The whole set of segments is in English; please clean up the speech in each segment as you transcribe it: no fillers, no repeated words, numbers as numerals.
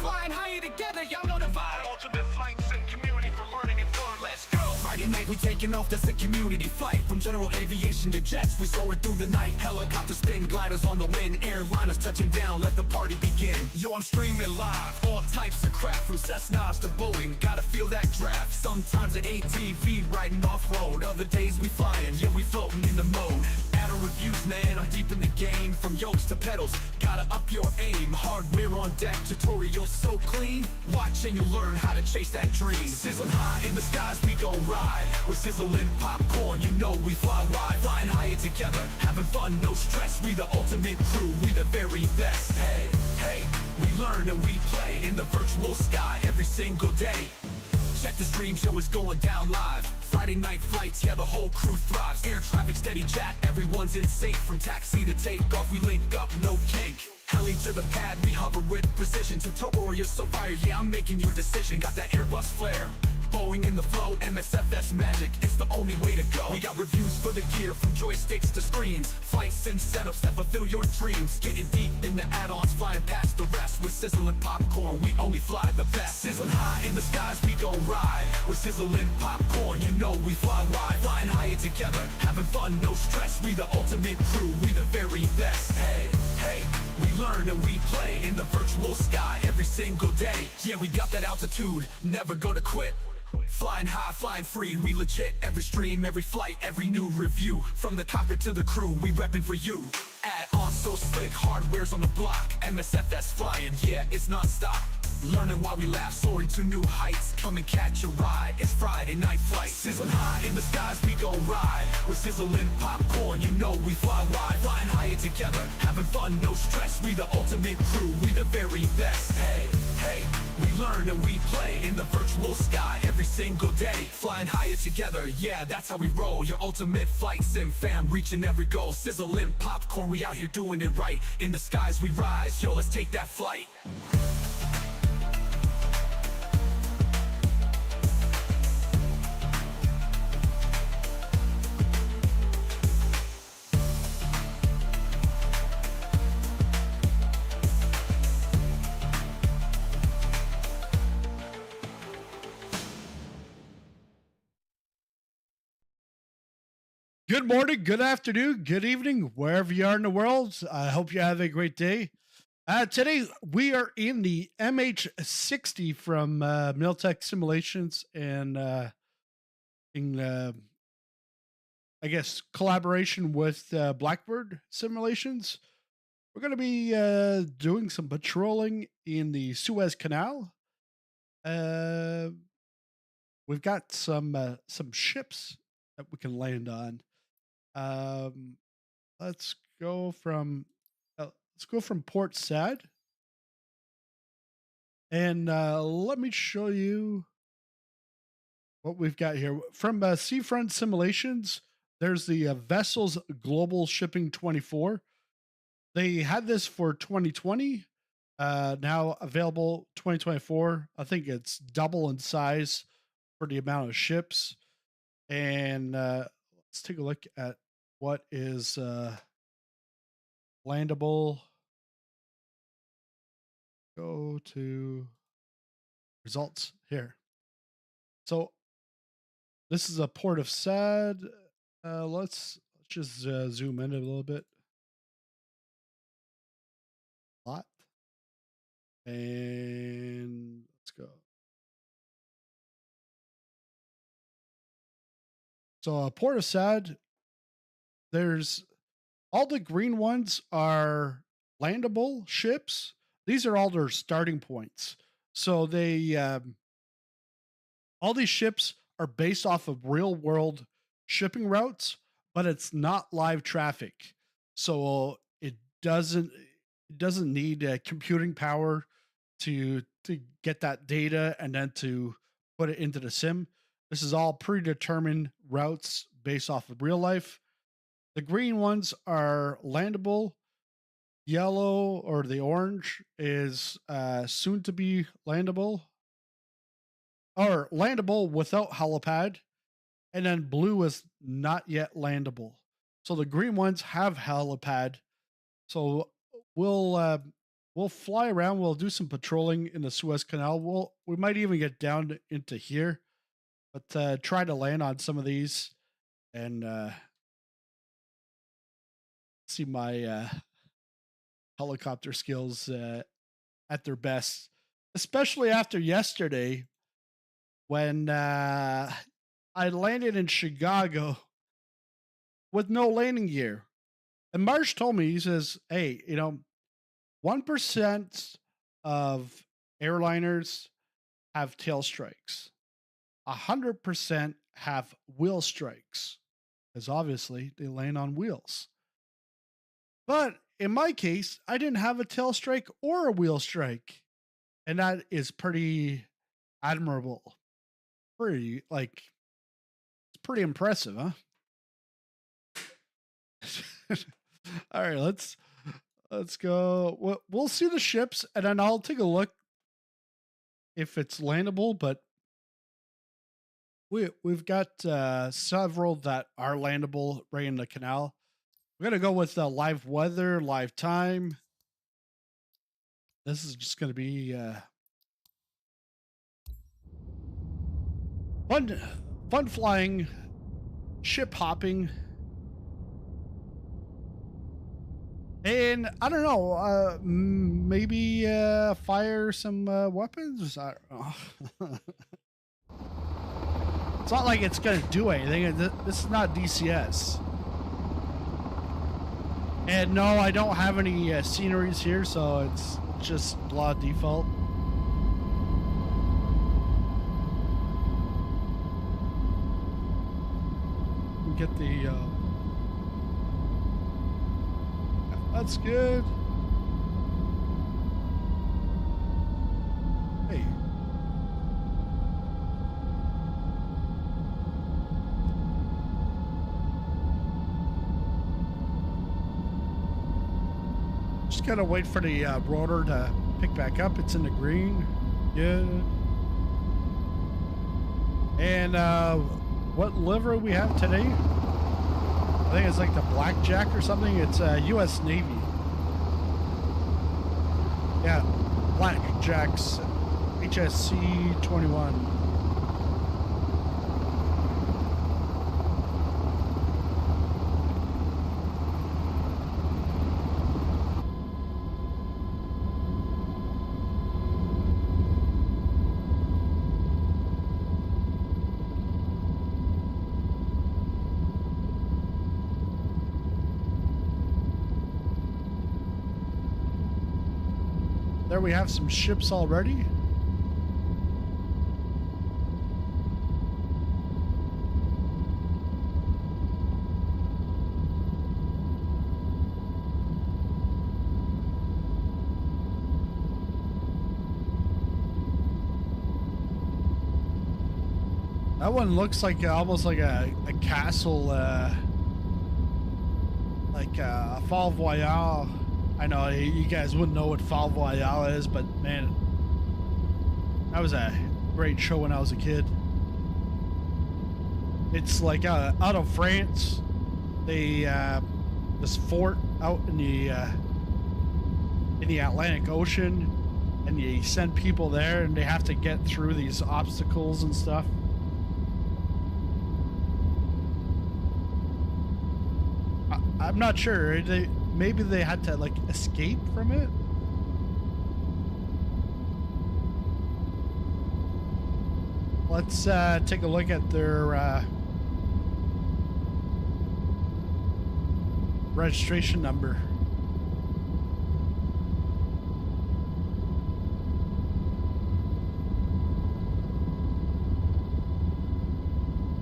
Flying higher together, y'all know the vibe. Ultimate flights and community for learning and fun. Let's go. Friday night, we taking off. That's a community flight. From general aviation to jets, we soaring through the night. Helicopters spin, gliders on the wind. Airliners touching down, let the party begin. Yo, I'm streaming live. All types of craft, from Cessnas to Boeing. Gotta feel that draft. Sometimes an ATV riding off-road. Other days we flying, yeah, we floating in the mode. Add-on reviews, man, I'm deep in the game. From yokes to pedals, gotta up your aim. Hardware on deck, tutorials so clean. Watch and you'll learn how to chase that dream. Sizzling high in the skies, we gon' ride. We're sizzling popcorn, you know we fly wide. Flying higher together, having fun, no stress. We the ultimate crew, we the very best. Hey, hey, we learn and we play in the virtual sky every single day. Check the stream show is going down live. Friday night flights, yeah, the whole crew thrives. Air traffic steady chat, everyone's in sync. From taxi to takeoff, we link up, no cake. Heli to the pad, we hover with precision. Tutorial, you're so fired, yeah, I'm making your decision. Got that Airbus flair, Boeing in the flow, MSF, that's magic, it's the only way to go. We got reviews for the gear, from joysticks to screens. Flights and setups that fulfill your dreams. Getting deep in the add-ons, flying past the rest. With sizzling popcorn, we only fly the best. Sizzling high in the skies, we gon' ride. We're sizzling popcorn, you know we fly wide. Flying higher together, having fun, no stress. We the ultimate crew, we the very best. Hey, hey, we learn and we play in the virtual sky every single day. Yeah, we got that altitude, never gonna quit. Flying high, flying free, we legit. Every stream, every flight, every new review. From the cockpit to the crew, we reppin' for you. Add on so slick, hardware's on the block. MSF that's flying, yeah, it's non-stop. Learning while we laugh, soaring to new heights. Come and catch a ride, it's Friday night flight. Sizzling high in the skies, we gon' ride. We're sizzling popcorn, you know we fly wide. Flying higher together, having fun, no stress. We the ultimate crew, we the very best. Hey, hey, we learn and we play in the virtual sky every single day. Flying higher together, yeah, that's how we roll. Your ultimate flight sim fam, reaching every goal. Sizzling popcorn, we out here doing it right. In the skies we rise, yo, let's take that flight. Good morning, good afternoon, good evening, wherever you are in the world. I hope you have a great day. Today, we are in the MH-60 from Miltech Simulations and I guess, collaboration with Blackbird Simulations. We're going to be doing some patrolling in the Suez Canal. We've got some ships that we can land on. Let's go from Port Said, and let me show you what we've got here from Seafront Simulations. There's the Vessels Global Shipping 24. They had this for 2020. Now available 2024. I think it's double in size for the amount of ships. And let's take a look at what is landable. Go to results here. So this is a Port of Sad. Let's just zoom in a little bit. Lot. And let's go. So Port of Sad, there's all the green ones are landable ships. These are all their starting points. So they all these ships are based off of real world shipping routes, but it's not live traffic. So it doesn't need computing power to get that data and then to put it into the sim. This is all predetermined routes based off of real life. The green ones are landable. Yellow or the orange is soon to be landable. Or landable without helipad. And then blue is not yet landable. So the green ones have helipad. So we'll we'll fly around. We'll do some patrolling in the Suez Canal. We might even get down into here, but try to land on some of these and see my helicopter skills at their best, especially after yesterday when I landed in Chicago with no landing gear. And Marsh told me, he says, hey, 1% of airliners have tail strikes. 100% have wheel strikes, because obviously they land on wheels. But in my case, I didn't have a tail strike or a wheel strike. And that is pretty admirable. It's pretty impressive, huh? All right, let's go. We'll see the ships, and then I'll take a look if it's landable. But we've got several that are landable right in the canal. We're gonna go with live weather, live time. This is just gonna be fun flying, ship hopping. And I don't know, maybe fire some weapons. I don't know. It's not like it's gonna do anything. This is not DCS. And no, I don't have any sceneries here, so it's just law default. Get the that's good. Hey. Just gotta wait for the rotor to pick back up. It's in the green. Good. And what livery we have today? I think it's like the Blackjack or something. It's U.S. Navy. Yeah, Blackjack's HSC 21. There we have some ships already. That one looks like almost like a castle, like a Fall Royale. I know you guys wouldn't know what Fall Royale is, but man, that was a great show when I was a kid. It's like out of France. They this fort out in the Atlantic Ocean, and you send people there, and they have to get through these obstacles and stuff. I'm not sure. Maybe they had to like escape from it. Let's take a look at their registration number.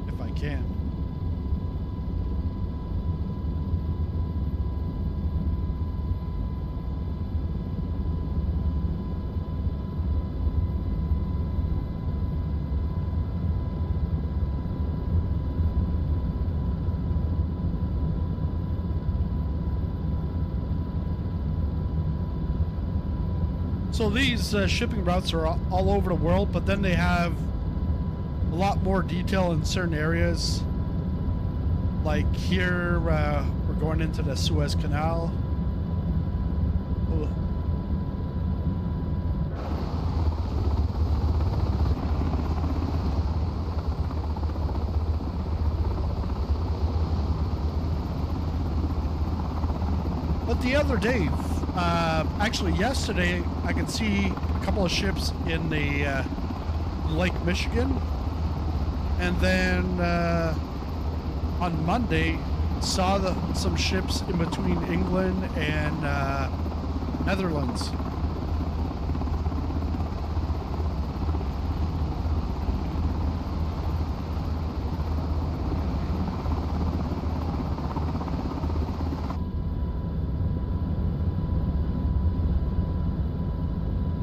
If I can. So these shipping routes are all over the world, but then they have a lot more detail in certain areas. Like here, we're going into the Suez Canal. the other day, actually yesterday, I could see a couple of ships in the Lake Michigan. And then on Monday, saw some ships in between England and Netherlands.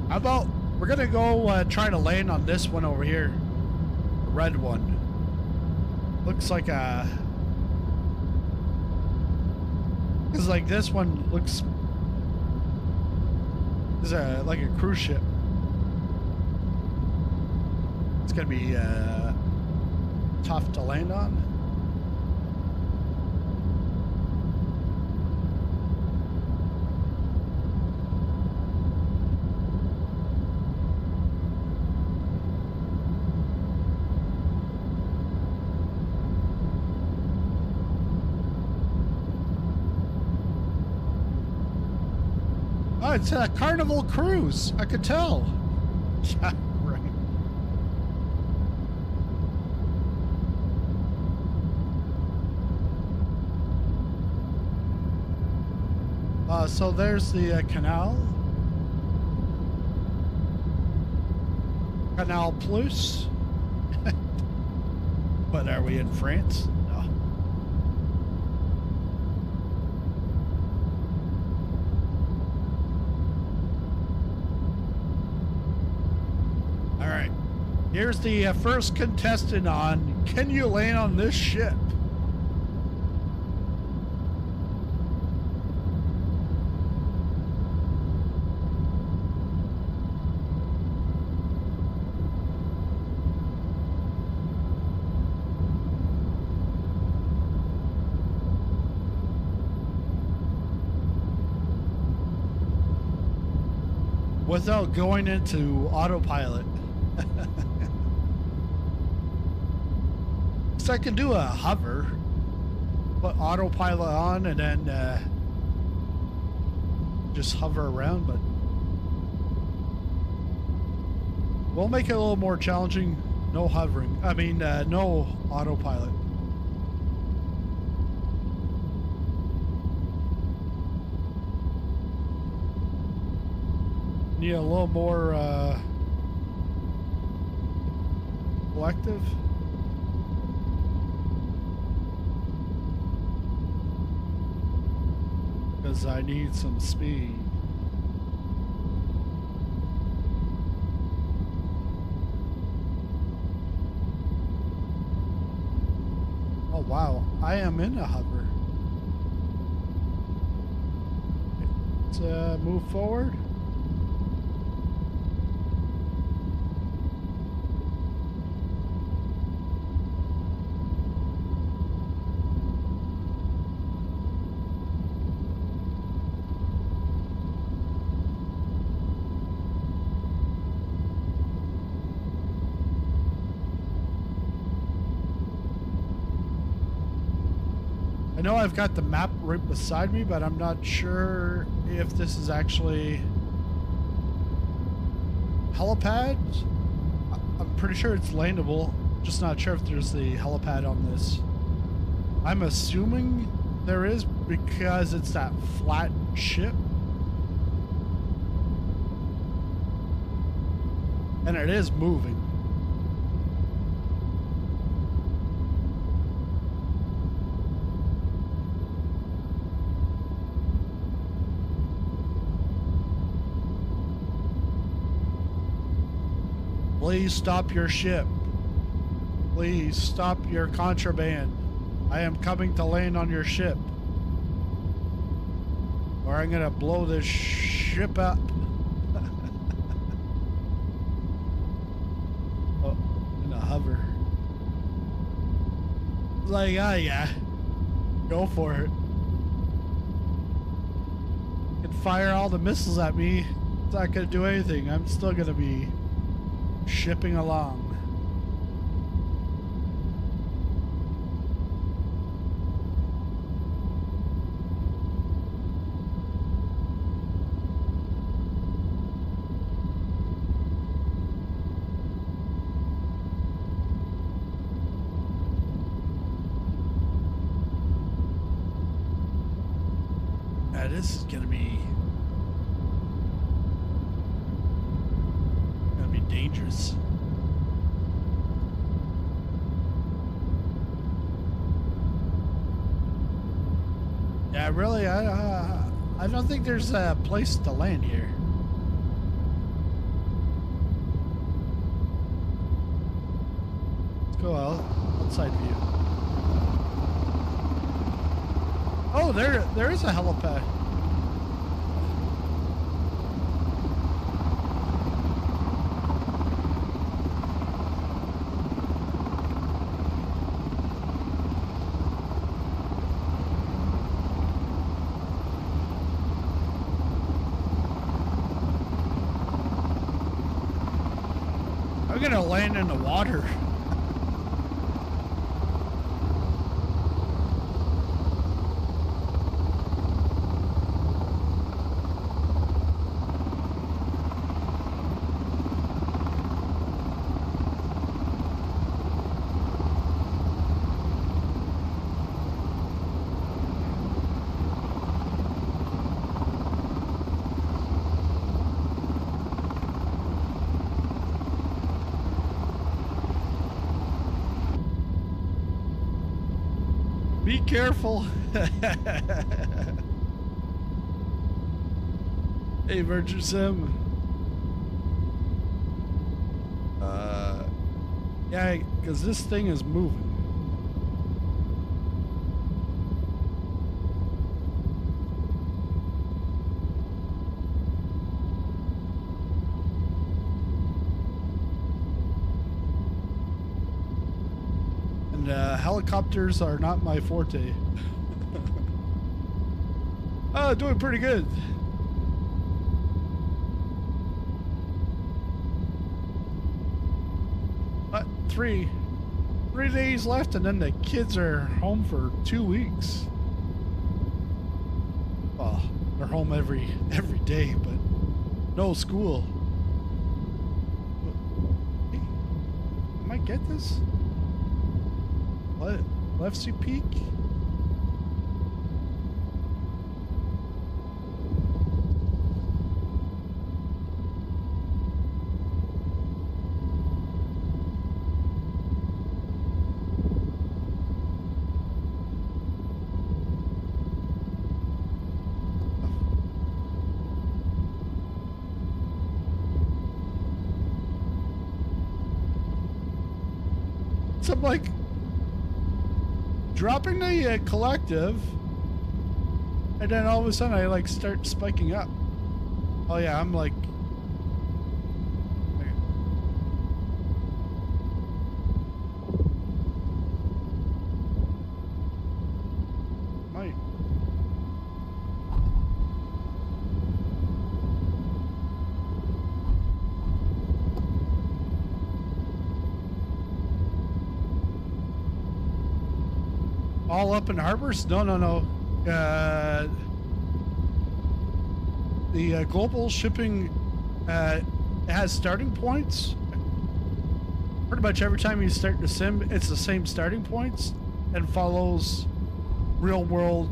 How about we're gonna go try to land on this one over here, the red one. Looks like a, because like this one looks is like a cruise ship. It's gonna be tough to land on. Oh, it's a Carnival cruise. I could tell. Yeah, right. So there's the canal. Canal Plus. But are we in France? No. All right. Here's the first contestant on Can You Land on This Ship? Without going into autopilot. So I can do a hover, put autopilot on, and then just hover around, but we'll make it a little more challenging. No hovering. I mean, no autopilot. Need a little more collective. Because I need some speed. Oh wow, I am in a hover. Let's move forward. I know I've got the map right beside me, but I'm not sure if this is actually helipad. I'm pretty sure it's landable, just not sure if there's the helipad on this. I'm assuming there is because it's that flat ship. And it is moving. Please stop your ship. Please stop your contraband. I am coming to land on your ship. Or I'm gonna blow this ship up. Oh, in a hover. Like, ah, yeah. Go for it. You can fire all the missiles at me. It's not gonna do anything. I'm still gonna be shipping along. this is gonna be dangerous. Yeah, really, I don't think there's a place to land here. Let's go outside view. Oh, there is a helipad. I'm gonna land in the water. Be careful. Hey, Virtue Sim. Yeah, because this thing is moving. Helicopters are not my forte. Oh, doing pretty good. But three days left, and then the kids are home for 2 weeks. Well, they're home every day, but no school. Hey, I might get this. What? Left see peak? So I'm like dropping the collective, and then all of a sudden I like start spiking up. Oh yeah, I'm like, might. All up in harbors? No. The global shipping has starting points. Pretty much every time you start the sim, it's the same starting points and follows real world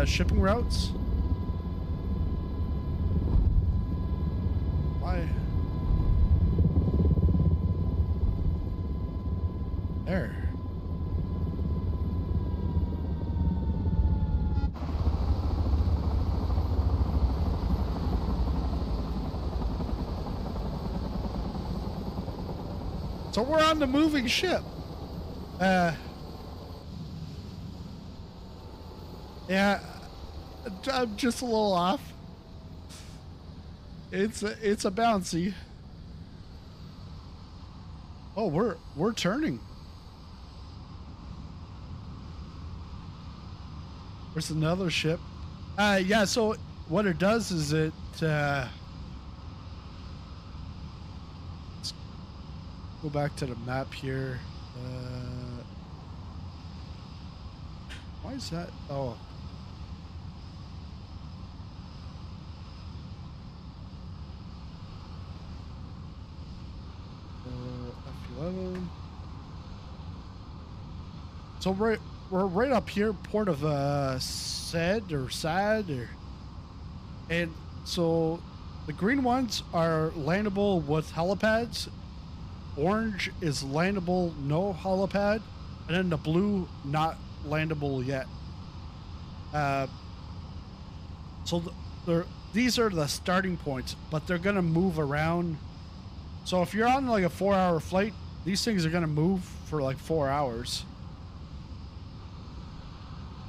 shipping routes. Why? There. So we're on the moving ship. Yeah, I'm just a little off. It's a bouncy. Oh, we're turning. There's another ship. Yeah, so what it does is it go back to the map here. Why is that? Oh. F11. So we're right up here, port of Sad or. And so the green ones are landable with helipads. Orange is landable, no helipad. And then the blue, not landable yet. So these are the starting points, but they're going to move around. So if you're on like a 4-hour flight, these things are going to move for like 4 hours.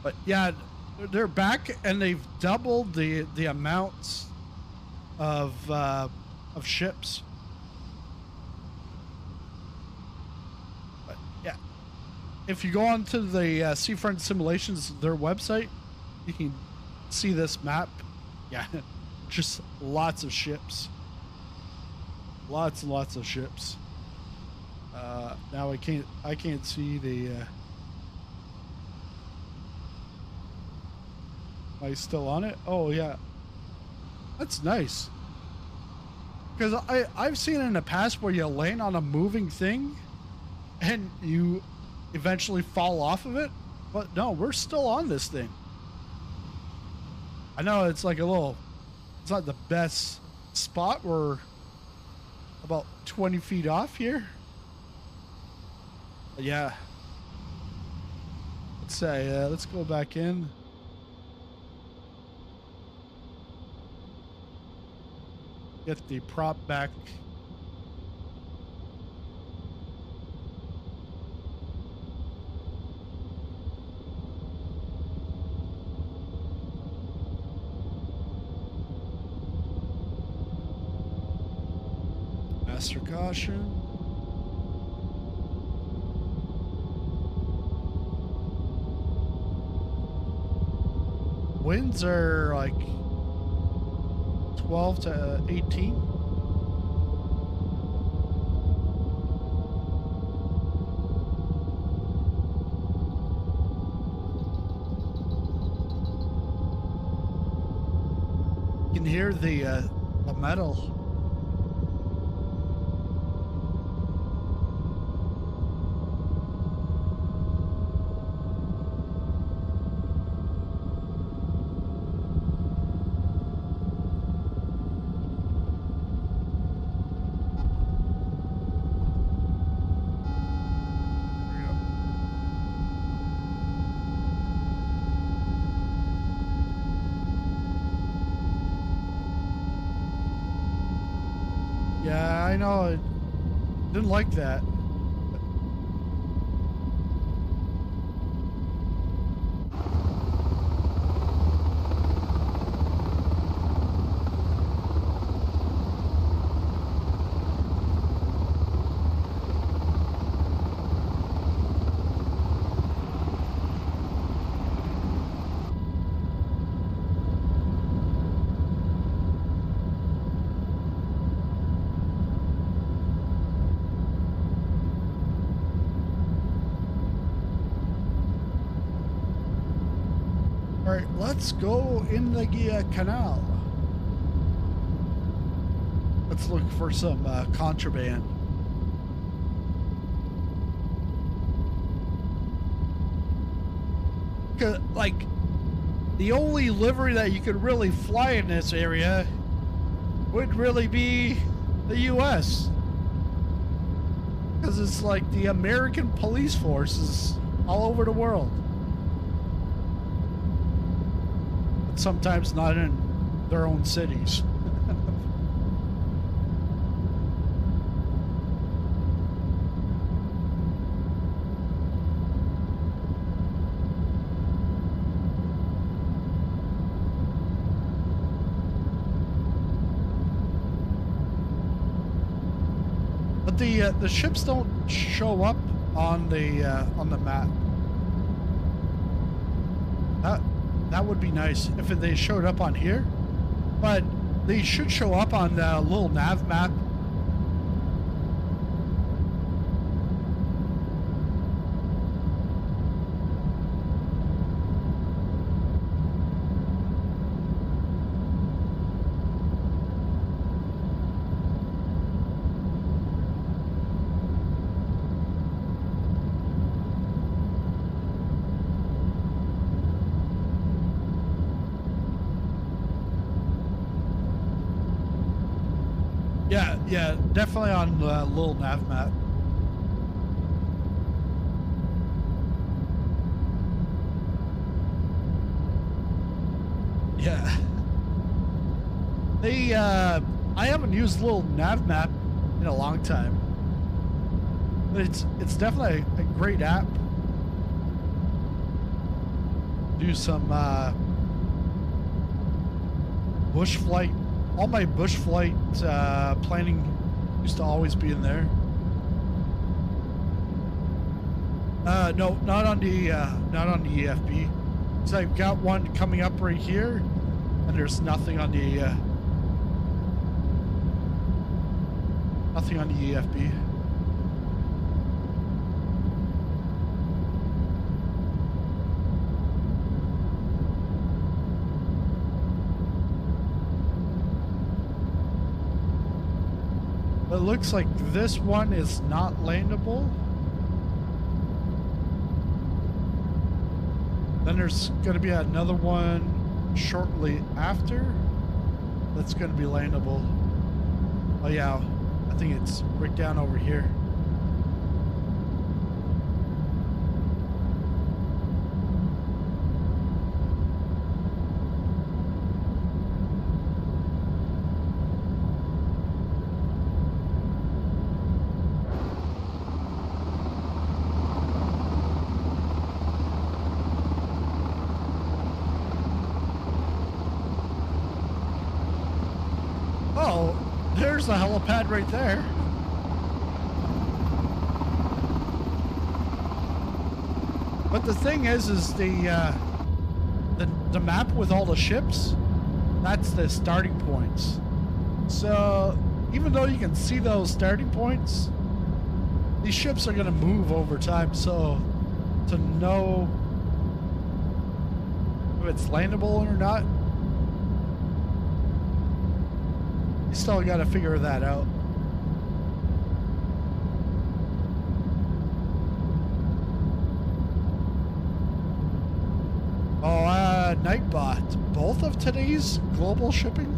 But yeah, they're back and they've doubled the amounts of ships. But yeah, if you go onto the Seafront Simulations, their website, you can see this map. Yeah, just lots of ships. Lots and lots of ships. Now I can't see the. Am I still on it? Oh yeah, that's nice. Because I've seen in the past where you land on a moving thing, and you eventually fall off of it. But no, we're still on this thing. I know it's like it's not the best spot. We're about 20 feet off here. But yeah. Let's go back in. Get the prop back. Master caution. Winds are like 12 to 18. You can hear the metal. Yeah, I know. I didn't like that. All right, let's go in the canal. Let's look for some contraband. Like, the only livery that you could really fly in this area would really be the U.S. Because it's like the American police force is all over the world. But sometimes not in their own cities. But the ships don't show up on the map. That would be nice if they showed up on here, but they should show up on the little nav map. Yeah, definitely on the little nav map. Yeah. I haven't used little nav map in a long time, but it's definitely a great app. Do some bush flight. All my bush flight planning used to always be in there. No, not on the EFB. So I've got one coming up right here, and there's nothing on the EFB. But it looks like this one is not landable. Then there's going to be another one shortly after that's going to be landable. Oh yeah, I think it's right down over here. Oh, there's the helipad right there. But the thing is the map with all the ships, that's the starting points. So even though you can see those starting points, these ships are going to move over time. So to know if it's landable or not, you still got to figure that out. Oh, Nightbot. Both of today's global shipping?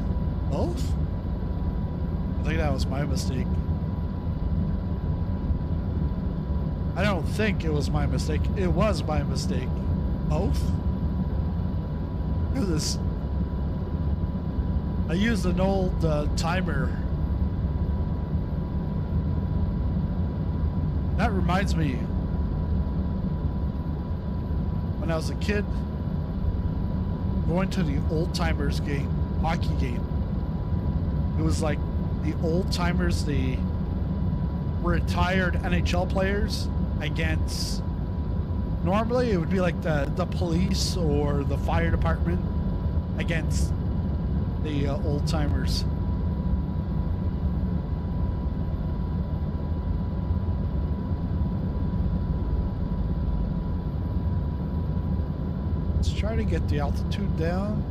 Both? I think that was my mistake. I don't think it was my mistake. It was my mistake. Both? Look at this. I used an old timer. That reminds me, when I was a kid, going to the old timers game, hockey game. It was like the old timers, the retired NHL players against, normally it would be like the police or the fire department against the old timers. Let's try to get the altitude down.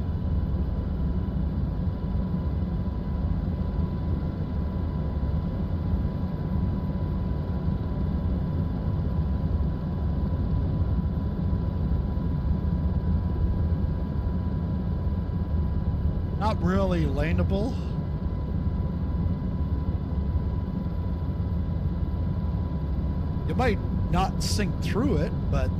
Not really landable. You might not sink through it, but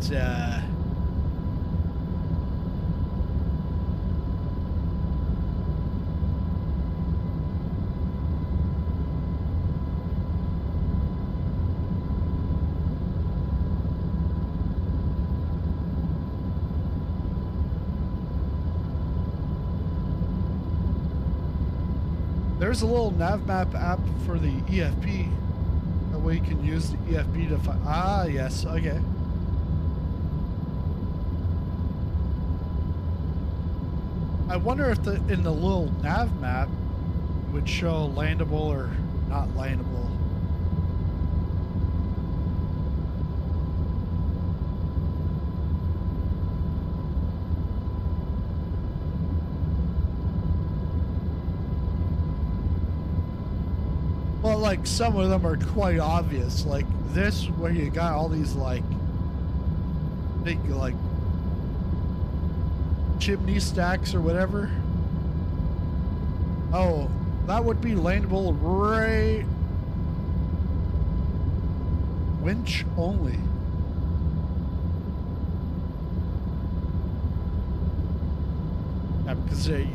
there's a little nav map app for the EFP. That way you can use the EFP to find. Ah, yes, okay. I wonder if in the little nav map it would show landable or not landable. Well, like some of them are quite obvious, like this where you got all these like big like chimney stacks or whatever. Oh, That would be landable right. Winch only. Yeah, because they.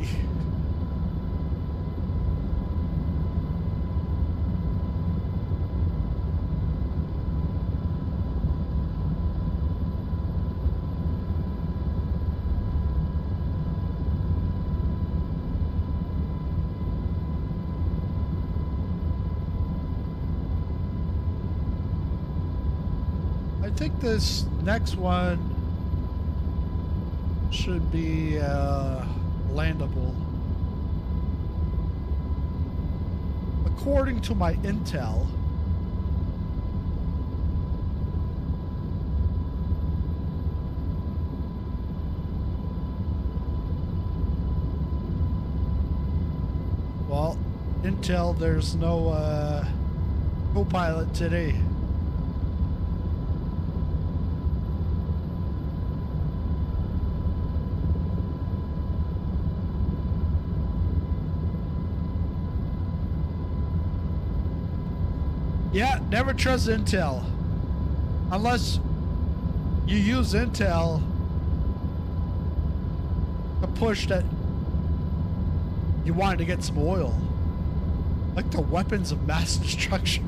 I think this next one should be landable. According to my intel. Well, intel, there's no co-pilot today. Yeah, never trust intel. Unless you use intel to push that you wanted to get some oil. Like the weapons of mass destruction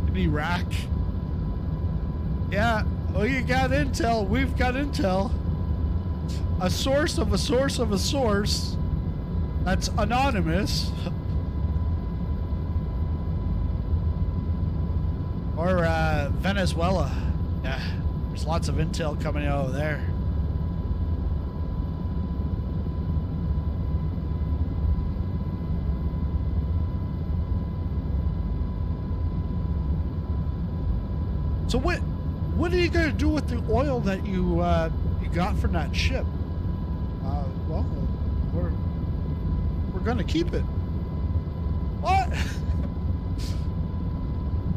in Iraq. Yeah, well, you got intel. We've got intel. A source of a source of a source that's anonymous. Or Venezuela. Yeah, there's lots of intel coming out of there. So what are you gonna do with the oil that you got from that ship? Well, we're gonna keep it. What?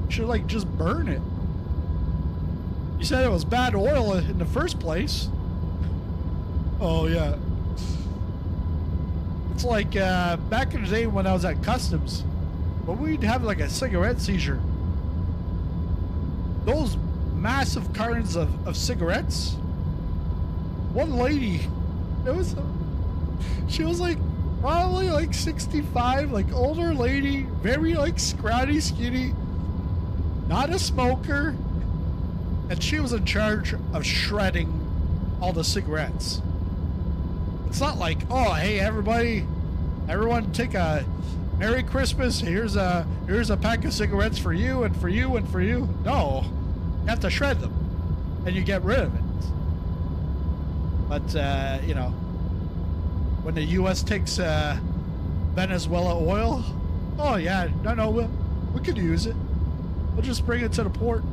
Should like just burn it. You said it was bad oil in the first place. Oh yeah. It's like back in the day when I was at customs, when we'd have like a cigarette seizure. Those massive cartons of cigarettes. One lady, she was like probably like 65, like older lady, very like scrawny, skinny, not a smoker, and she was in charge of shredding all the cigarettes. It's not like, oh hey everyone take a Merry Christmas, here's a pack of cigarettes for you and for you and for you. No, you have to shred them and you get rid of it. But you know, when the US takes Venezuela oil, oh yeah, no, we could use it. We'll just bring it to the port.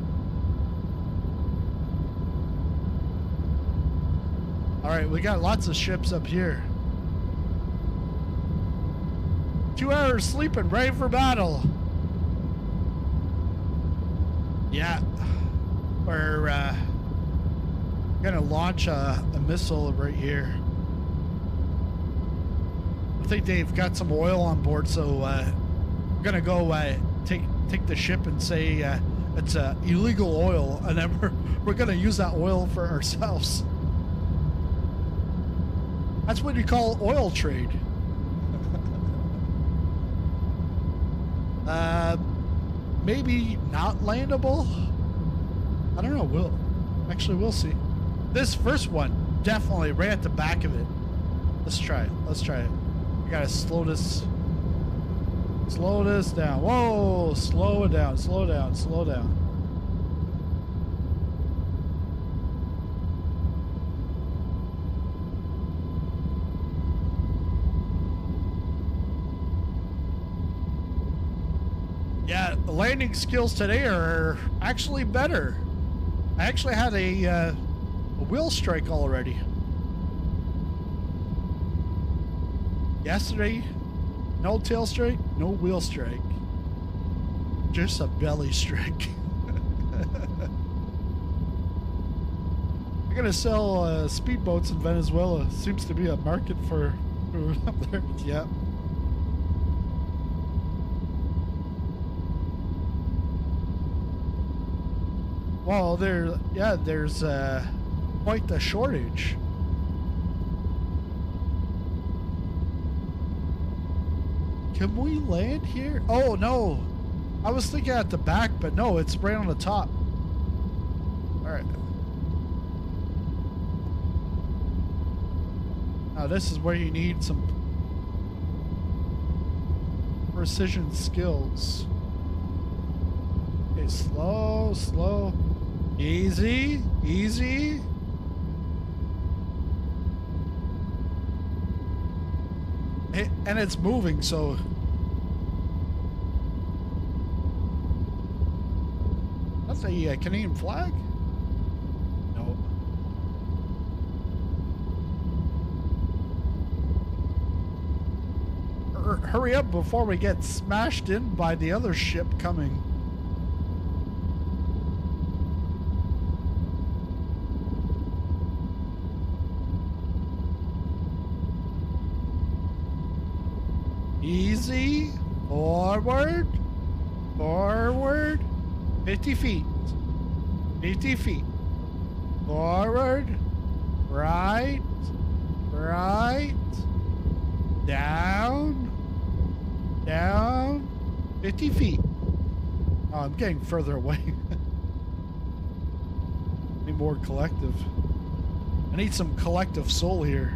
All right, we got lots of ships up here. 2 hours sleeping, ready for battle. Yeah, we're gonna launch a missile right here. I think they've got some oil on board, so we're gonna go take the ship and say it's illegal oil, and then we're gonna use that oil for ourselves. That's what you call oil trade. Maybe not landable. I don't know. We'll see. This first one definitely right at the back of it. Let's try it. We gotta slow this down. Whoa, slow it down. Yeah, the landing skills today are actually better. I actually had a wheel strike already. Yesterday, no tail strike, no wheel strike. Just a belly strike. I'm gonna sell speedboats in Venezuela. Seems to be a market for up there. Yeah. Well, there's quite the shortage. Can we land here? Oh no, I was thinking at the back, but no, it's right on the top. All right. Now this is where you need some precision skills. Okay, slow, slow. Easy, easy. And it's moving, so... That's a Canadian flag? No. Hurry up before we get smashed in by the other ship coming. Easy, forward, forward, 50 feet, 50 feet, forward, right, right, down, down, 50 feet. Oh, I'm getting further away. Need more collective. I need some collective soul here.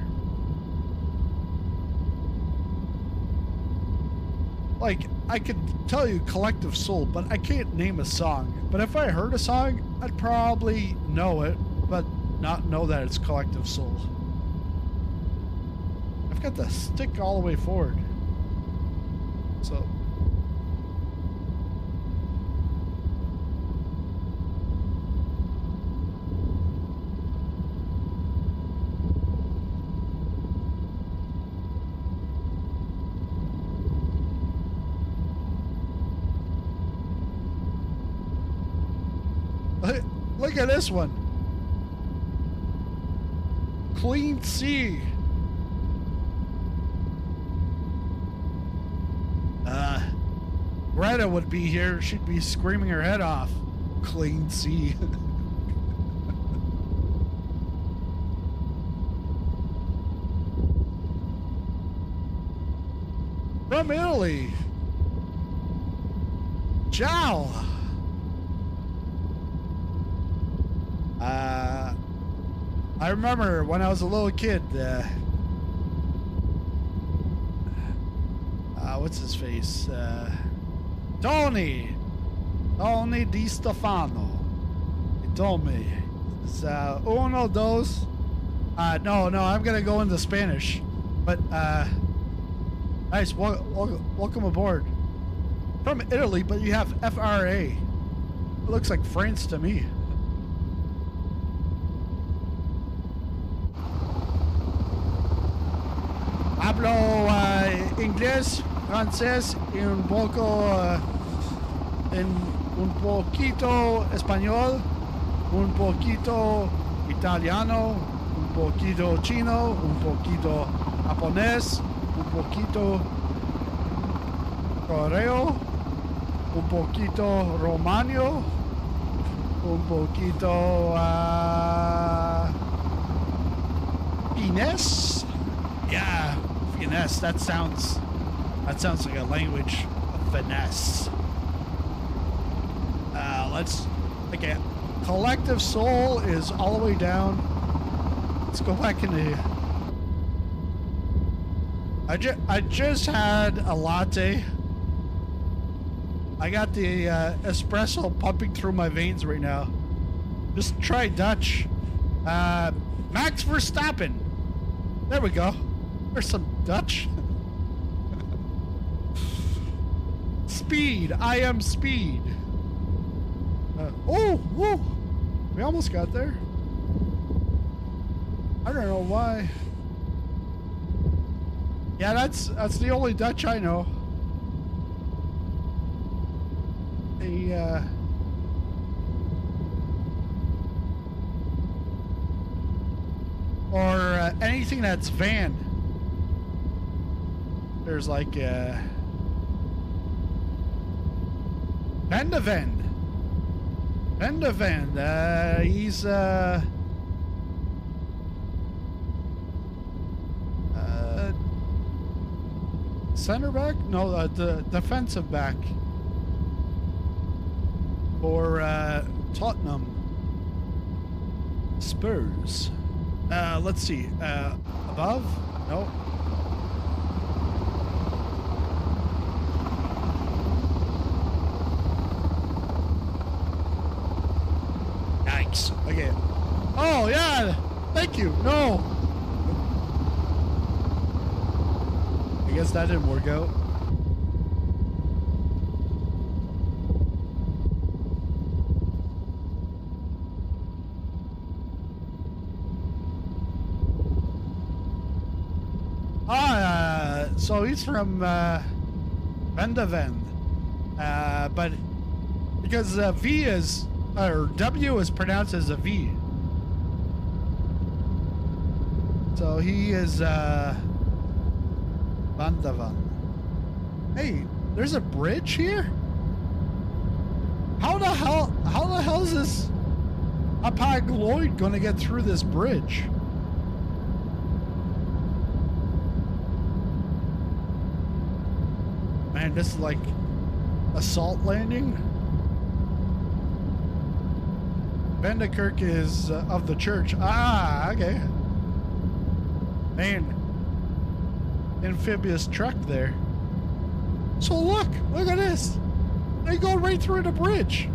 Like, I could tell you collective soul, but I can't name a song. But if I heard a song, I'd probably know it, but not know that it's collective soul. I've got the stick all the way forward. So... Look at this one. Clean sea. Greta would be here. She'd be screaming her head off. Clean sea. From Italy. Ciao. I remember when I was a little kid, what's his face? Tony Di Stefano. He told me, it's, uno, dos. No, I'm gonna go into Spanish, but, nice, welcome aboard. From Italy, but you have FRA. It looks like France to me. Hablo inglés, francés y un poquito español, un poquito italiano, un poquito chino, un poquito japonés, un poquito coreo, un poquito romano, un poquito finesse. Yeah. Finesse, that sounds like a language of finesse. Okay, collective soul is all the way down. Let's go back into... I just had a latte. I got the espresso pumping through my veins right now. Just try Dutch. Max Verstappen. There we go. There's some Dutch. Speed. I am speed. Whoa. We almost got there. I don't know why. Yeah, that's the only Dutch I know. Or anything that's van. There's like Van de Ven. Van. He's center back? No, the defensive back for Tottenham Spurs. Let's see. Above? No. Yikes. Okay. Oh, yeah. Thank you. No. I guess that didn't work out. So he's from Vendaven. But because V is, or W is pronounced as a V. So he is Vendaven. Hey, there's a bridge here? How the hell is this Hapag-Lloyd gonna get through this bridge? Man, this is like a salt landing. Vandekirk is of the church. Ah, okay. Man, amphibious truck there. So look at this. They go right through the bridge.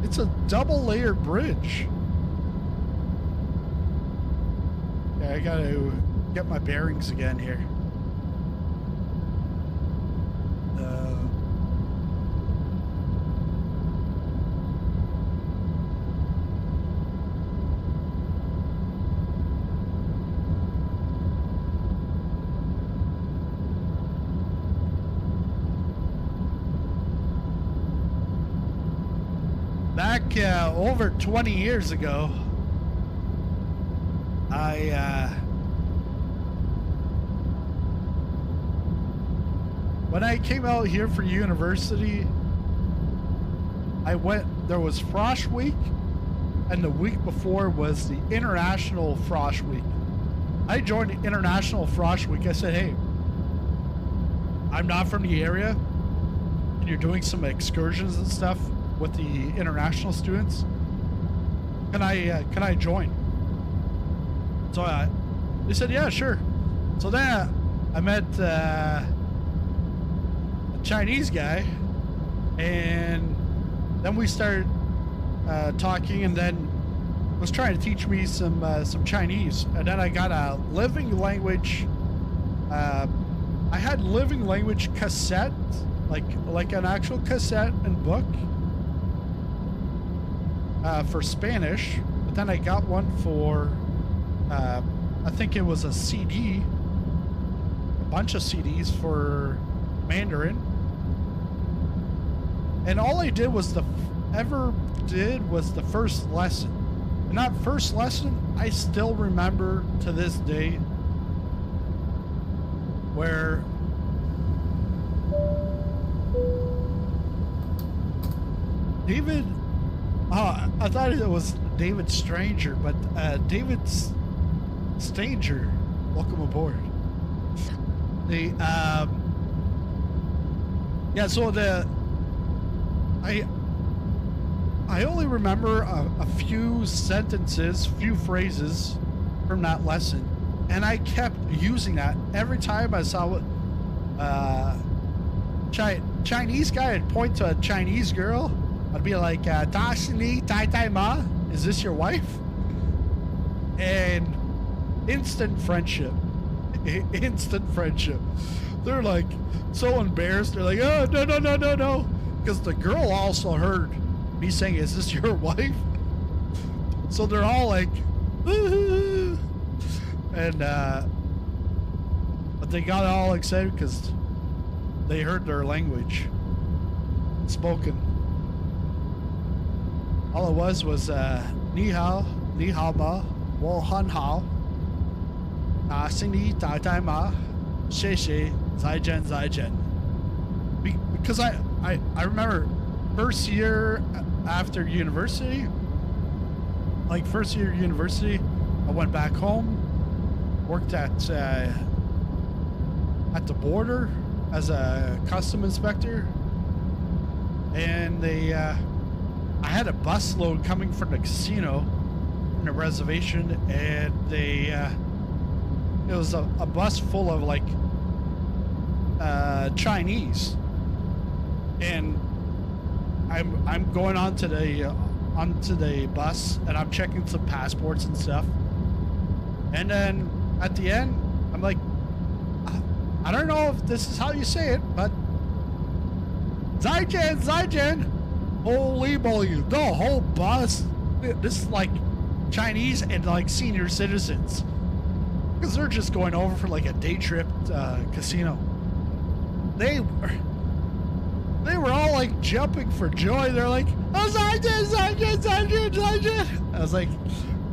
It's a double layered bridge. Yeah, I gotta get my bearings again here. Back over 20 years ago, when I came out here for university, there was Frosh Week, and the week before was the International Frosh Week. I joined the International Frosh Week. I said, hey, I'm not from the area, and you're doing some excursions and stuff with the international students. Can I join? So they said, yeah, sure. So then I met a Chinese guy, and then we started talking, and then was trying to teach me some Chinese, and then I got a living language. I had living language cassette, like an actual cassette and book. For Spanish, but then I got one for, I think it was a CD, a bunch of CDs for Mandarin. And all I did was the first lesson. And that first lesson, I still remember to this day, where David, I thought it was David Stranger, but David Stanger, welcome aboard. I only remember a few sentences, few phrases from that lesson, and I kept using that every time I saw Chinese guy would point to a Chinese girl. I'd be like, "Dashini Tai Tai Ma, is this your wife?" And instant friendship. Instant friendship. They're like so embarrassed. They're like, "Oh, no," because the girl also heard me saying, "Is this your wife?" So they're all like, "Woo-hoo." And but they got all excited because they heard their language spoken. All it was ni hao ma, wo han hao. xin你打代码谢谢再见再见 because I remember first year after university, like first year university, I went back home, worked at the border as a custom inspector, and I had a bus load coming from the casino in a reservation, and it was a bus full of like Chinese, and I'm going onto the bus, and I'm checking some passports and stuff, and then at the end I'm like, I don't know if this is how you say it, but Zaijian, holy moly, the whole bus, this is like Chinese and like senior citizens, because they're just going over for like a day trip casino. They were all like jumping for joy. They're like, oh, Zaijian. I was like,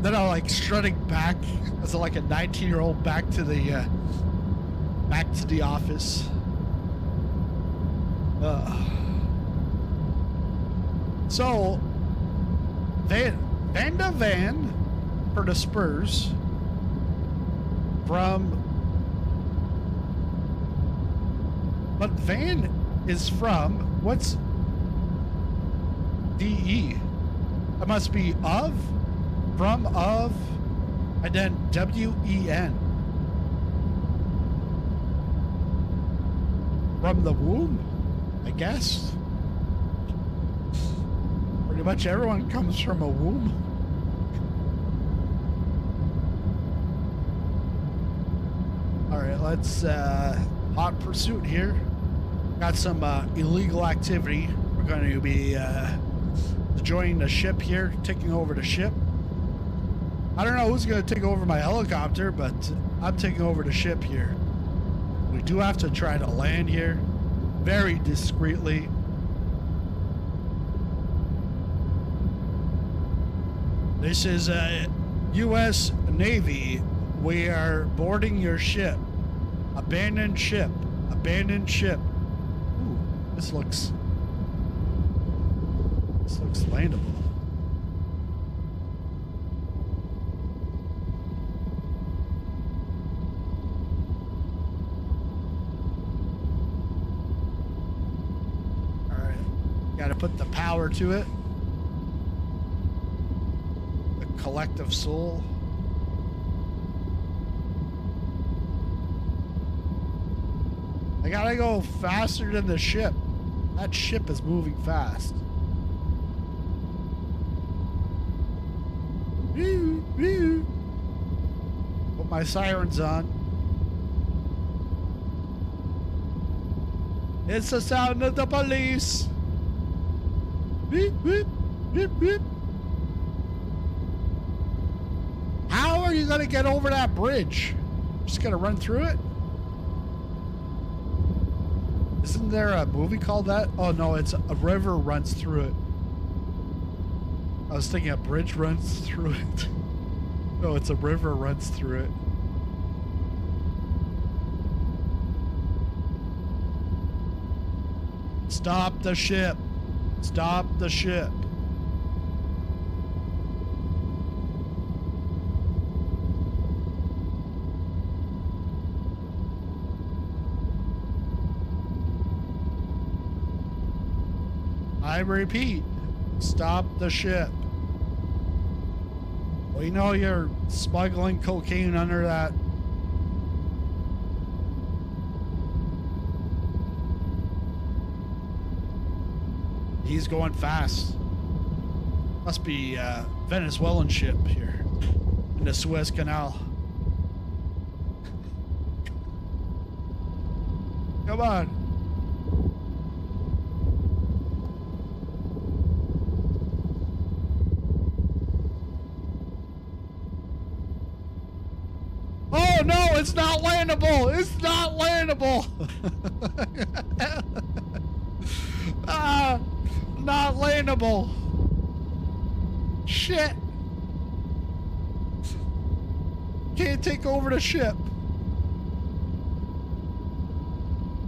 then I'm like strutting back as like a 19-year-old back to the office. So Van de Van for the Spurs but Van is from, what's DE? It must be of, from, of, and then WEN. From the womb, I guess. Pretty much everyone comes from a womb. All right, let's hot pursuit here. Got some illegal activity. We're going to be joining the ship here, taking over the ship. I don't know who's going to take over my helicopter, but I'm taking over the ship here. We do have to try to land here very discreetly. This is U.S. Navy. We are boarding your ship. Abandoned ship. Abandoned ship. Ooh, this looks landable. All right, got to put the power to it. The collective soul. I gotta go faster than the ship. That ship is moving fast. Put my sirens on. It's the sound of the police. Beep, beep, beep, beep. How are you gonna get over that bridge? Just gonna run through it? Isn't there a movie called that? Oh no, it's a river runs through it. I was thinking a bridge runs through it. No, it's a river runs through it. Stop the ship. Stop the ship. I repeat, stop the ship. We know you're smuggling cocaine under that. He's going fast. Must be a Venezuelan ship here in the Suez Canal. Come on. Oh no, it's not landable. It's not landable. Not landable. Shit. can't take over the ship.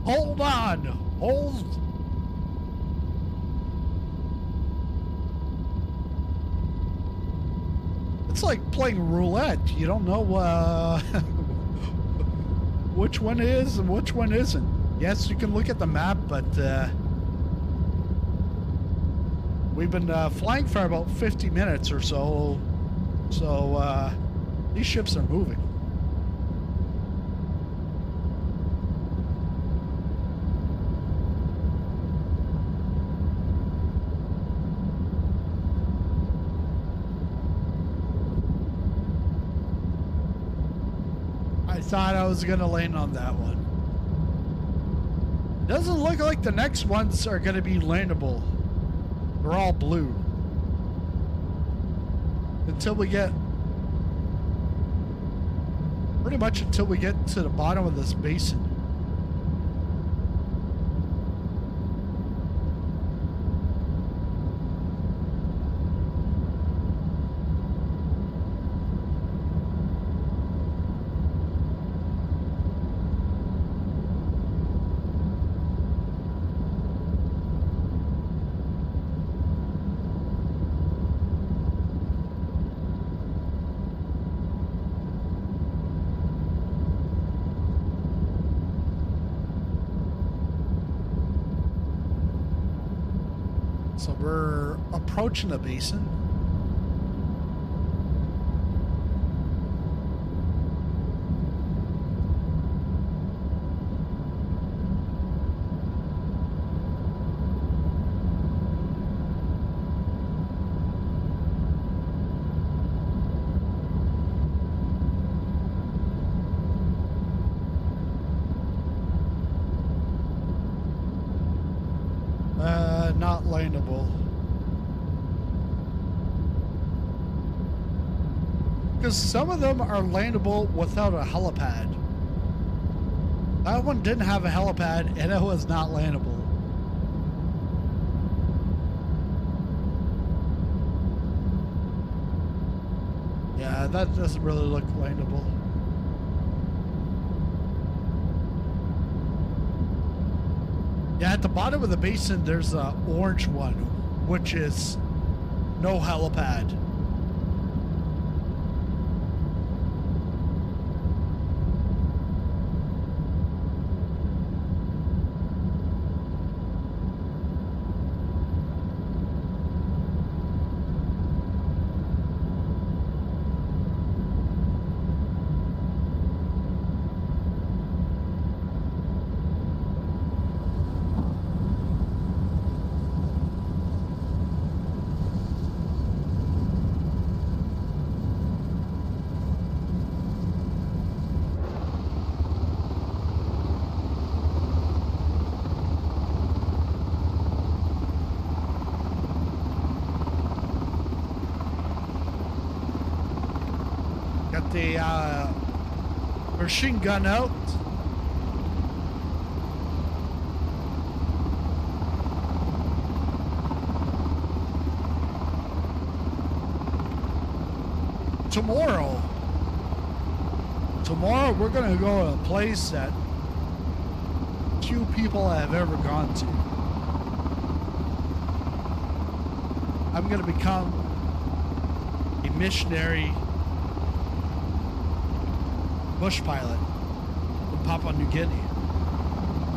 Hold on. Hold. It's like playing roulette. You don't know which one is and which one isn't. Yes, you can look at the map, but we've been flying for about 50 minutes or so. So these ships are moving. I thought I was gonna land on that one. Doesn't look like the next ones are gonna be landable. They're all blue. Until we get... pretty much until we get to the bottom of this basin. So we're approaching the basin. Not landable. Because some of them are landable without a helipad. That one didn't have a helipad and it was not landable. Yeah, that doesn't really look landable. Yeah, at the bottom of the basin, there's an orange one, which is no helipad. Got the machine gun out. Tomorrow we're gonna go to a place that few people have ever gone to. I'm gonna become a missionary bush pilot in Papua New Guinea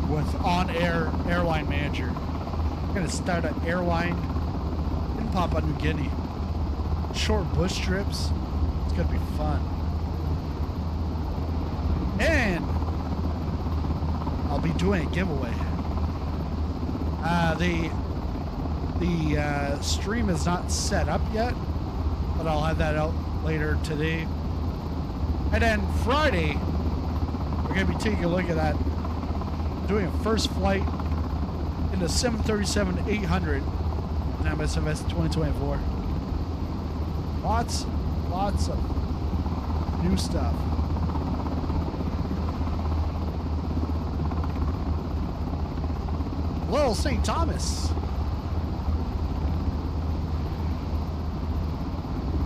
with on-air airline manager. I'm gonna start an airline in Papua New Guinea. Short bush trips. It's gonna be fun. And I'll be doing a giveaway. The stream is not set up yet, but I'll have that out later today. And then Friday, we're going to be taking a look at that, doing a first flight in the 737-800 in MSMS 2024. Lots of new stuff. Little St. Thomas.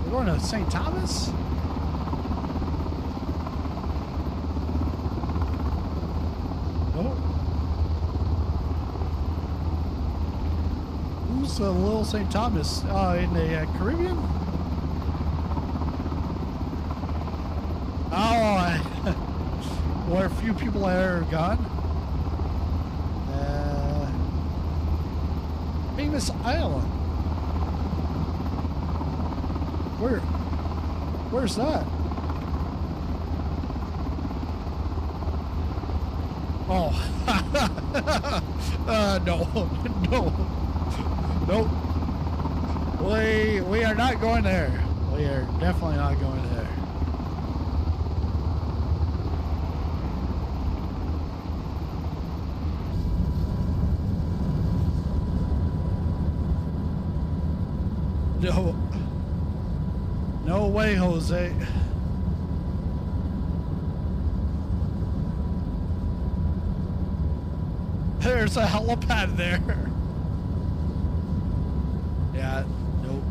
We're going to St. Thomas? Where's Little St. Thomas? In the Caribbean? Oh, where a few people are gone. Famous island. Where's that? Oh, nope. We are not going there. We are definitely not going there. No way, Jose. There's a helipad there. Yeah, nope.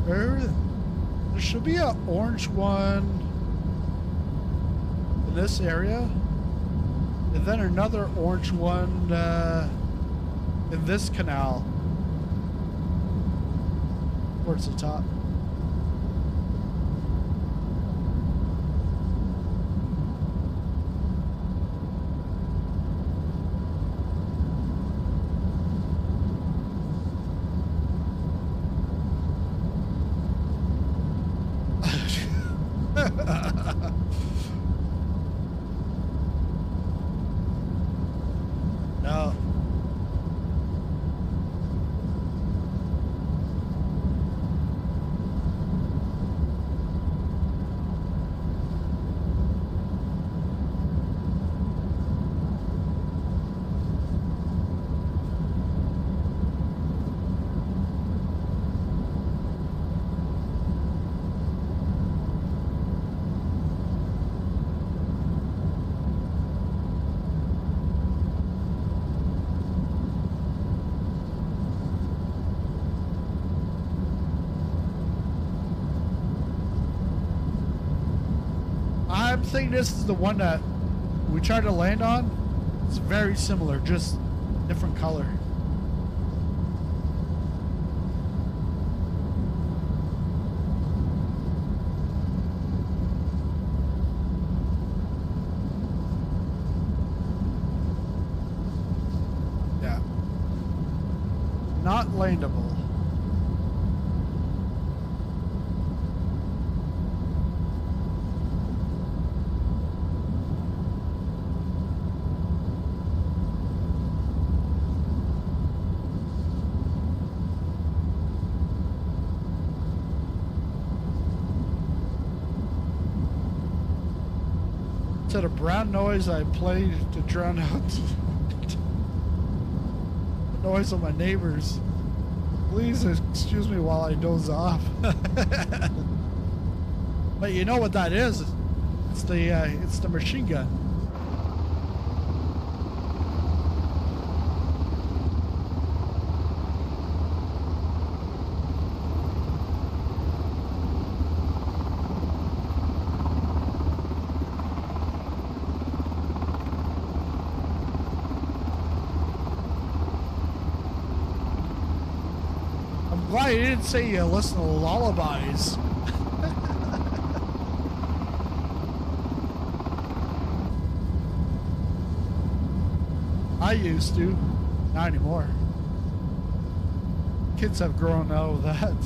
There should be an orange one in this area, and then another orange one in this canal towards the top. No. I'm thinking this is the one that we tried to land on. It's very similar, just different color. Yeah. Not landable. To the brown noise I played to drown out the noise of my neighbors. Please excuse me while I doze off. But you know what that is? It's the machine gun. Glad you didn't say you listen to lullabies. I used to, not anymore. Kids have grown out of that.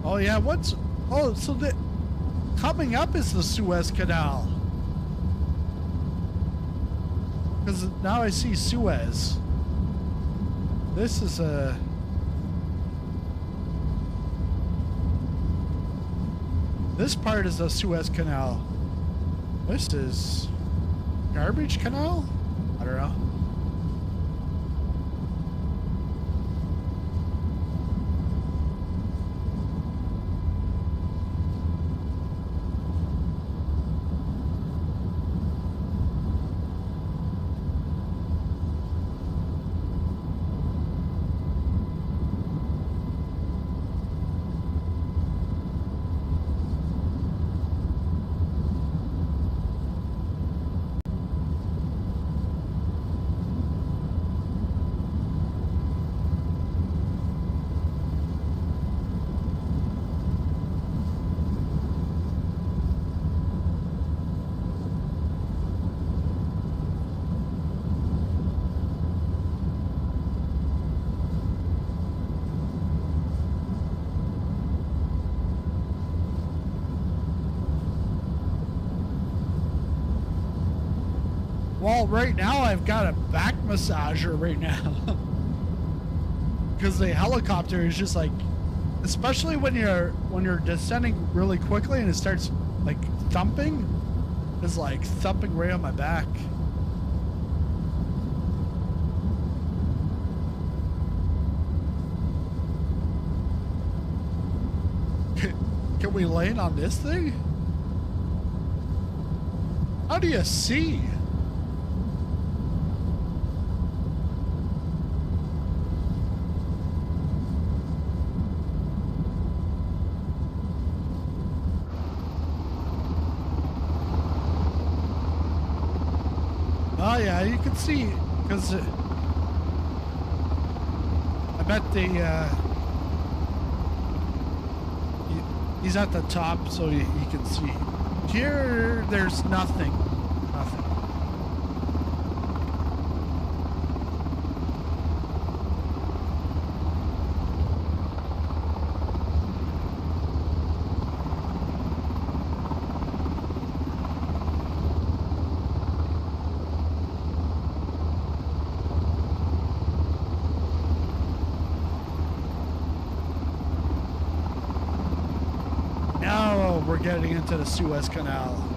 Oh yeah, so the coming up is the Suez Canal. Because now I see Suez. This is a... This part is the Suez Canal. This is garbage canal? I don't know. Well, right now I've got a back massager right now. Because the helicopter is just like, especially when you're descending really quickly and it starts like thumping, it's like thumping right on my back. Can we land on this thing? How do you see? Oh yeah, you can see, because I bet he's at the top, so you can see. Here, there's nothing. Nothing. Now we're getting into the Suez Canal.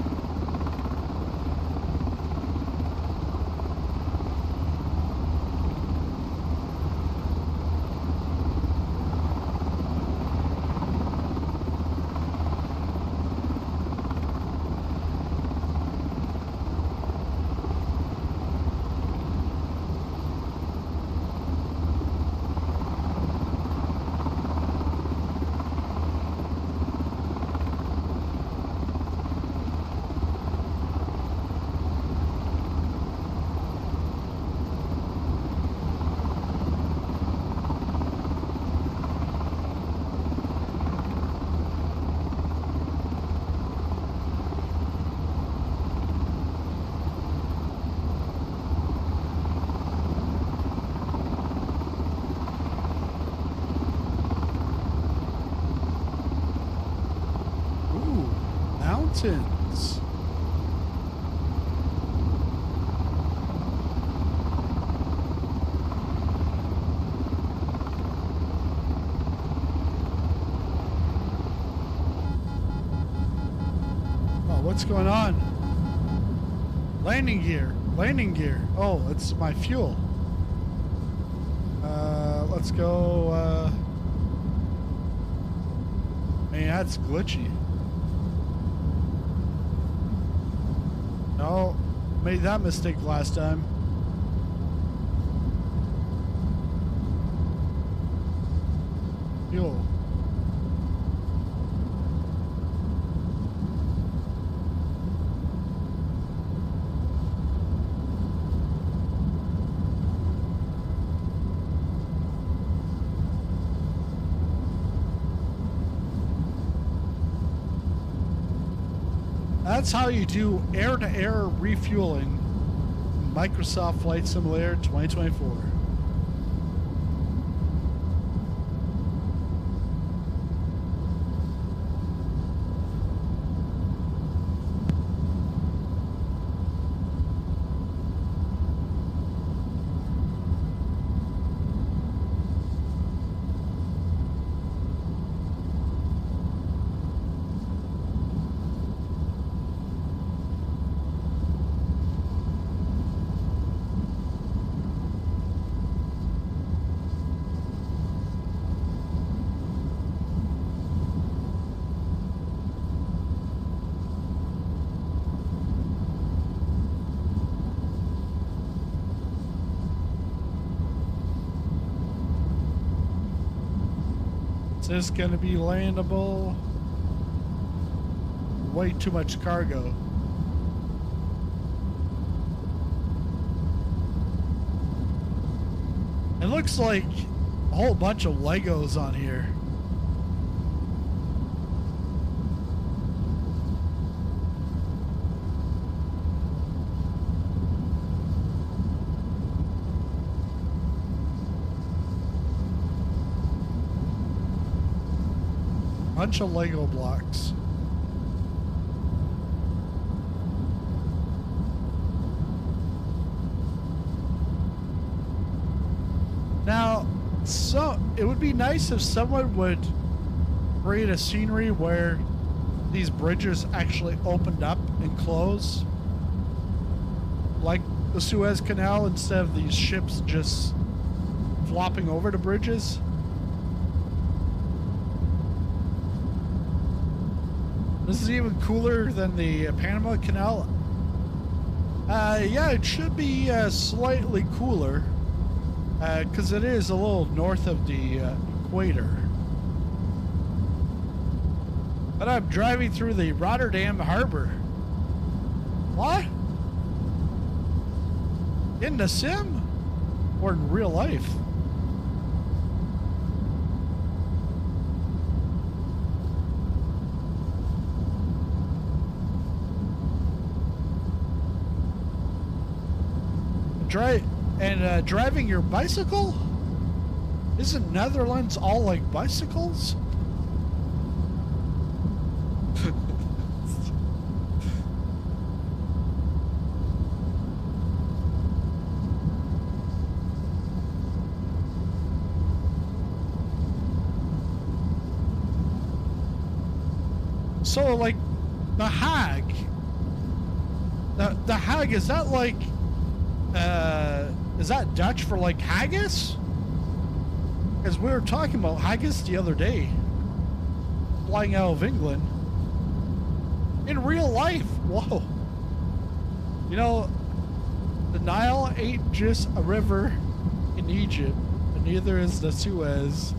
Mountains. Oh, what's going on? Landing gear. Landing gear. Oh, it's my fuel. Let's go. Man, that's glitchy. No, made that mistake last time. Fuel. That's how you do air-to-air refueling. Microsoft Flight Simulator 2024. Is this gonna be landable? Way too much cargo. It looks like a whole bunch of Legos on here. Bunch of Lego blocks. Now, so it would be nice if someone would create a scenery where these bridges actually opened up and closed, like the Suez Canal, instead of these ships just flopping over the bridges. This is even cooler than the Panama Canal. Yeah, it should be slightly cooler because it is a little north of the equator. But I'm driving through the Rotterdam harbor. What? In the sim? Or in real life? Driving your bicycle? Isn't Netherlands all like bicycles? So like the Hague, the Hague, is that like is that Dutch for like haggis? Because we were talking about haggis the other day, flying out of England. In real life, whoa. You know, the Nile ain't just a river in Egypt, and neither is the Suez.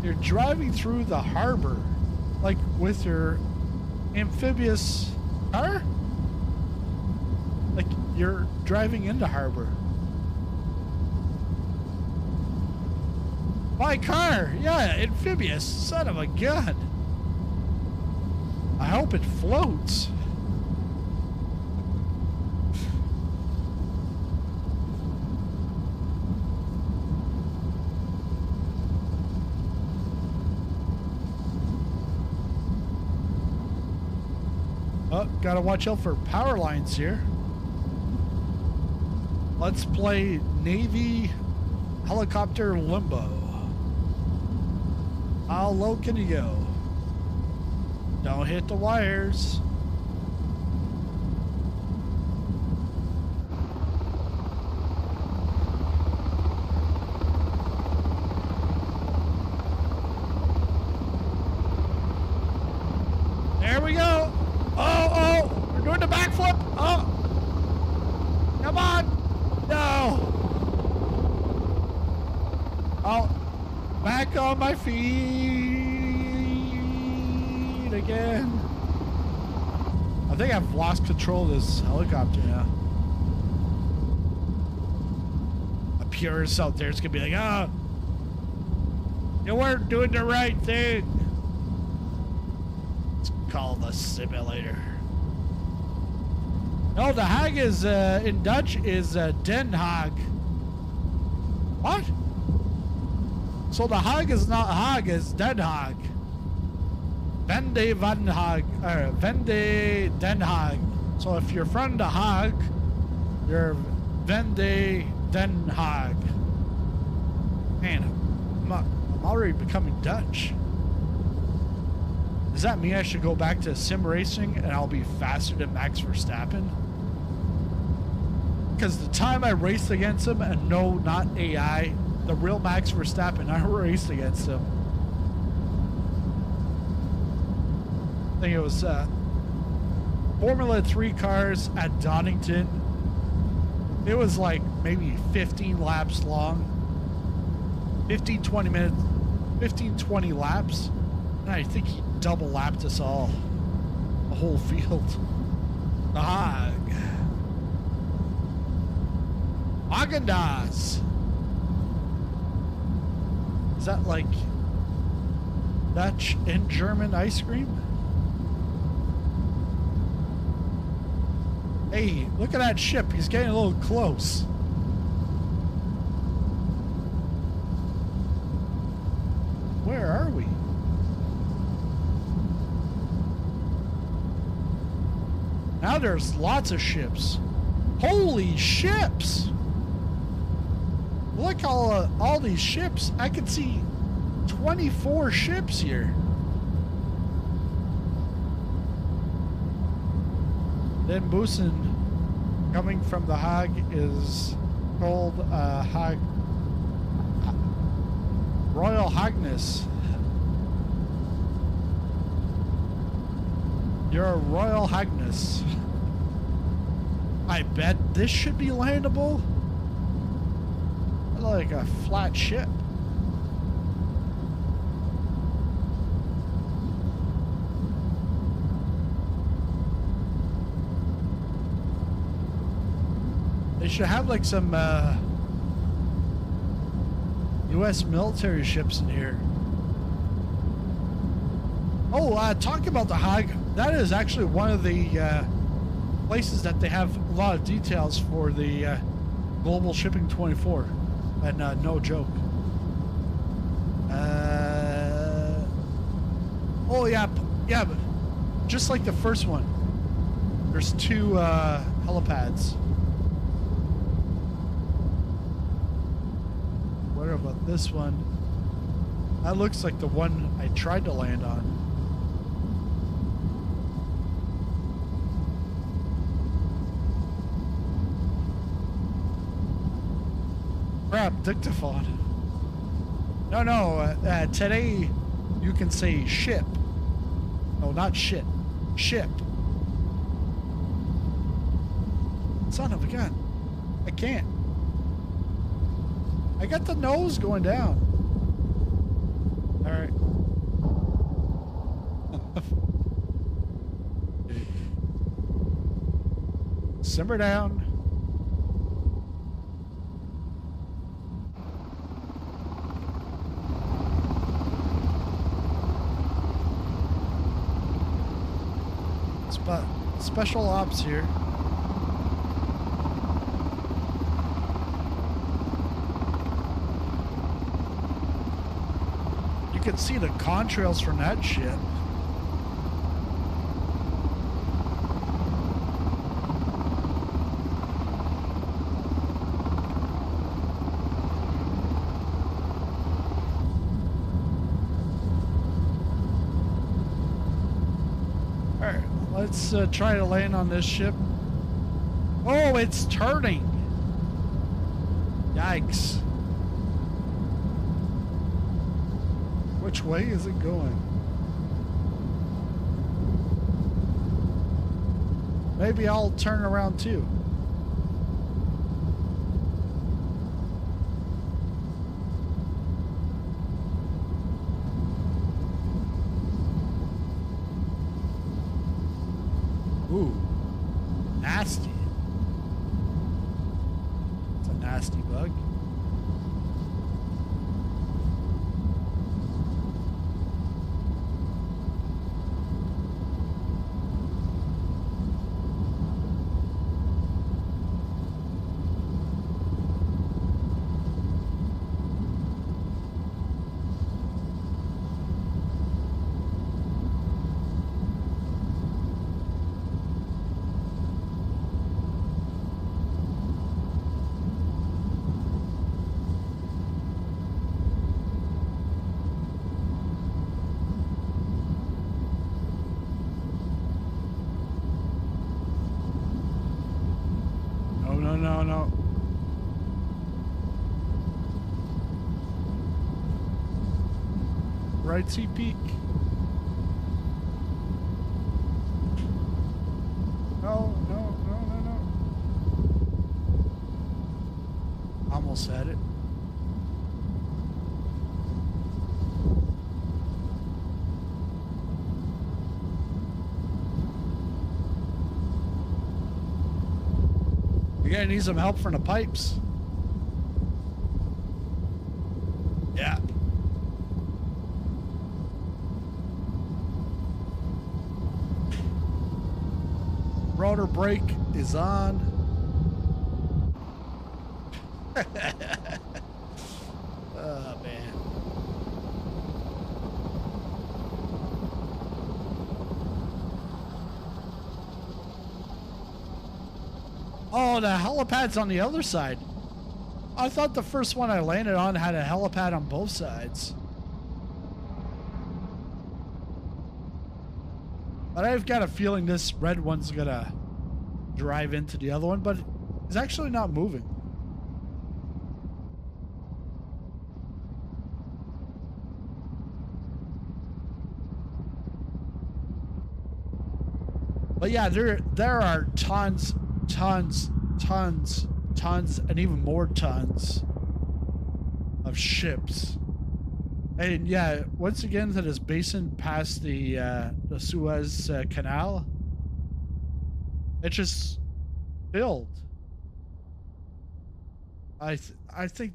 You're driving through the harbor, like with your amphibious car? Like you're driving into harbor. My car! Yeah, amphibious, son of a gun. I hope it floats. Oh, gotta watch out for power lines here. Let's play Navy Helicopter Limbo. How low can you go? Don't hit the wires. There we go. Oh, we're doing the backflip. Oh, come on. No. Oh, back on my feet again. I think I've lost control of this helicopter now. A purist out there is gonna be like, oh, you weren't doing the right thing. Called the simulator. No, the Hague is in Dutch is Den Haag. What? So the Hague is not Haag, it's Den Haag. Vende van Haag, or Vende Den Haag. So if you're from the Hague, you're Vende Den Haag. Man, I'm already becoming Dutch. Does that mean I should go back to sim racing and I'll be faster than Max Verstappen? Because the time I raced against him, and no, not AI, the real Max Verstappen, I raced against him. I think it was Formula 3 cars at Donington. It was like maybe 15 laps long. 15, 20 minutes, 15, 20 laps. And I think he double lapped us all. The whole field. The Haag. Haagen-Dazs. Is that like Dutch and German ice cream? Hey, look at that ship. He's getting a little close. Where are we? Now there's lots of ships. Holy ships! Look all these ships. I could see 24 ships here. Then Bussen, coming from the Haag, is called Royal Hagnes. You're a Royal Hagnes. I bet this should be landable. Like a flat ship. They should have like some U.S. military ships in here. Oh, talking about the Haag, that is actually one of the places that they have a lot of details for the Global Shipping 24. And no joke. Oh yeah, but just like the first one, there's two helipads. What about this one? That looks like the one I tried to land on. Crap, dictaphone. No, today you can say ship. No, not shit. Ship. Son of a gun. I can't. I got the nose going down. Alright. Simmer down. Special ops here. You can see the contrails from that ship. Let's try to land on this ship. Oh, it's turning. Yikes. Which way is it going? Maybe I'll turn around too. Ooh, nasty. It's a nasty bug. No. Right sea peak. You're gonna need some help from the pipes. Yeah. Rotor brake is on. Oh, man. Oh, the helipad's on the other side. I thought the first one I landed on had a helipad on both sides. But I've got a feeling this red one's gonna drive into the other one, but it's actually not moving. But yeah, there are tons, and even more tons of ships. And yeah, once again, to this basin past the Suez Canal, it's just filled. I think,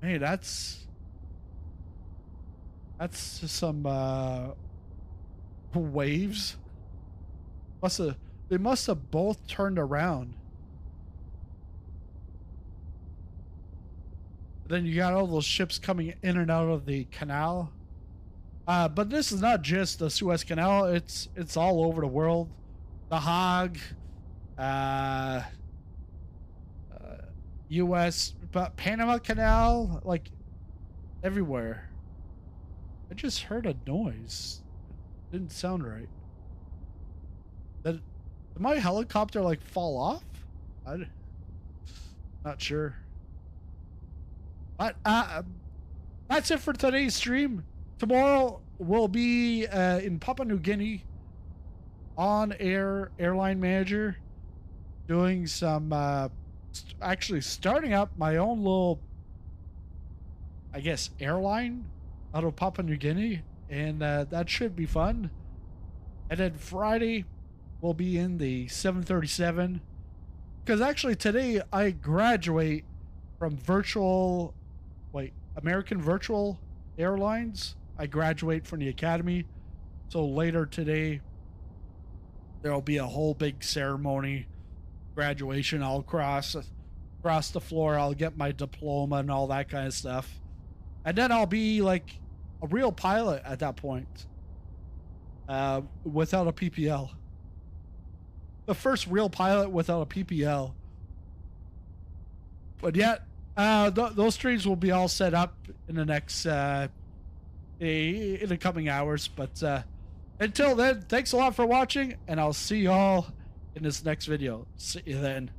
hey, that's some waves. They must have both turned around. Then you got all those ships coming in and out of the canal. But this is not just the Suez Canal. It's all over the world. The Hague, U.S., but Panama Canal, like everywhere. I just heard a noise. Didn't sound right. Did my helicopter like fall off? I'm not sure. But that's it for today's stream. Tomorrow we'll be in Papua New Guinea on air airline manager doing some actually starting up my own little, I guess, airline out of Papua New Guinea, and that should be fun. And then Friday we'll be in the 737, because actually today I graduate from American Virtual Airlines. I graduate from the academy. So later today, there'll be a whole big ceremony, graduation. I'll cross the floor. I'll get my diploma and all that kind of stuff. And then I'll be like a real pilot at that point, without a PPL. The first real pilot without a PPL. But yet, those streams will be all set up in the next in the coming hours. But until then, thanks a lot for watching, and I'll see you all in this next video. See you then.